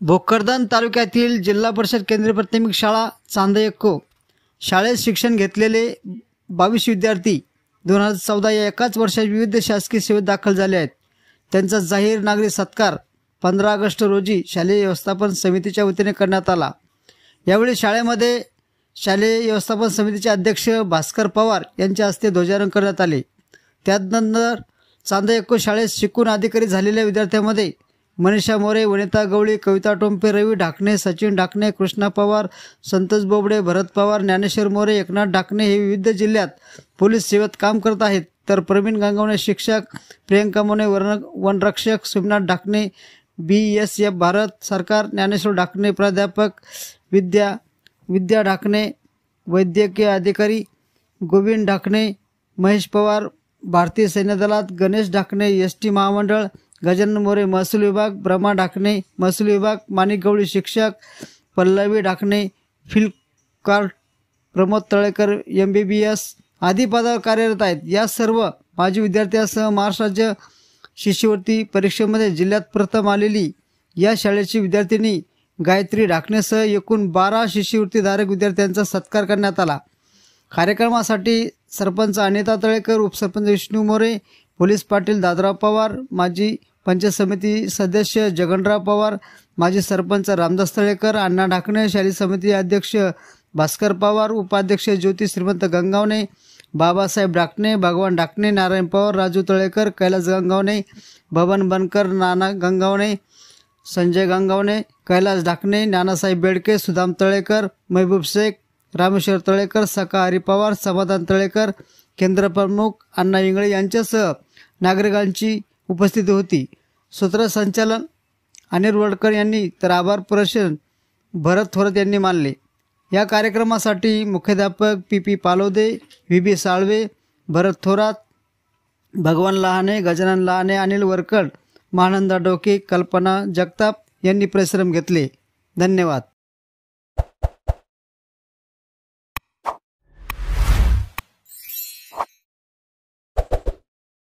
भोकरदन तालुक्यातील जिल्हा परिषद केंद्रीय प्राथमिक शाळा चांदयक्को शाळेत शिक्षण घेतलेले 22 विद्यार्थी 2014 या एकाच वर्षात विविध शासकीय सेवेत दाखल झाले आहेत। त्यांचा जाहीर नागरिक सत्कार 15 ऑगस्ट रोजी शालेय व्यवस्थापन समितीच्या वतीने करण्यात आला। यावेळी शाळेमध्ये शालेय व्यवस्थापन समितीचे अध्यक्ष भास्कर पवार यांच्या हस्ते ध्वजारोहण करण्यात आले। त्यानंतर चांदयक्को शाळेत शिकून अधिकारी झालेल्या विद्यार्थ्यांमध्ये मनीषा मोरे, वनिता गवळी, कविता टोंपे, रवी ढाकणे, सचिन ढाकणे, कृष्णा पवार, संतोष बोबडे, भरत पवार, ज्ञानेश्वर मोरे, एकनाथ ढाकणे हे विविध जिल्ह्यात पोलीस सेवेत काम करत आहेत। तर प्रवीण गंगावणे शिक्षक, प्रियंका मोने वनरक्षक, सोमनाथ ढाकणे BSF भारत सरकार, ज्ञानेश्वर ढाकणे प्राध्यापक, विद्या ढाकणे वैद्यकीय अधिकारी, गोविंद ढाकणे, महेश पवार भारतीय सैन्य दलात, गणेश ढाकणे ST महामंडळ, गजानन मोरे महसूल विभाग, ब्रह्मा ढाकणे महसूल विभाग, माणिक गवळी शिक्षक, पल्लवी ढाकणे फ्लिपकार्ट, प्रमोद तळेकर MBBS आदी पदावर कार्यरत आहेत। या सर्व माजी विद्यार्थ्यांसह महाराष्ट्र राज्य शिष्यवृत्ती परीक्षेमध्ये जिल्ह्यात प्रथम आलेली या शाळेची विद्यार्थिनी गायत्री ढाकणेसह एकूण 12 शिष्यवृत्तीधारक विद्यार्थ्यांचा सत्कार करण्यात आला। कार्यक्रमासाठी सरपंच अनिता तळेकर, उपसरपंच विष्णू मोरे, पोलीस पाटील दादराव पवार, माजी पंचायत समिती सदस्य जगनराव पवार, माजी सरपंच रामदास तळेकर, अण्णा ढाकणे, शालेय समिती अध्यक्ष भास्कर पवार, उपाध्यक्ष ज्योती श्रीमंत गंगावणे, बाबासाहेब ढाकणे, भगवान ढाकणे, नारायण पवार, राजू तळेकर, कैलास गंगावणे, बबन बनकर, नाना गंगावणे, संजय गंगावणे, कैलास ढाकणे, नानासाहेब बेडके, सुदाम तळेकर, महबूब शेख, रामेश्वर तळेकर, सका हरी पवार, समाधान तळेकर, केंद्र प्रमुख अण्णा इंगळे यांच्यासह नागरिकांची उपस्थिती होती। सूत्रसंचालन अनिल वडकर यांनी तर आभार प्रदर्शन भरत थोरात यांनी मानले। या कार्यक्रमासाठी मुख्याध्यापक PP पालोदे, VB साळवे, भरत थोरात, भगवान लहाने, गजानन लहाने, अनिल वरकड, महानंदा डोके, कल्पना जगताप यांनी परिश्रम घेतले। धन्यवाद।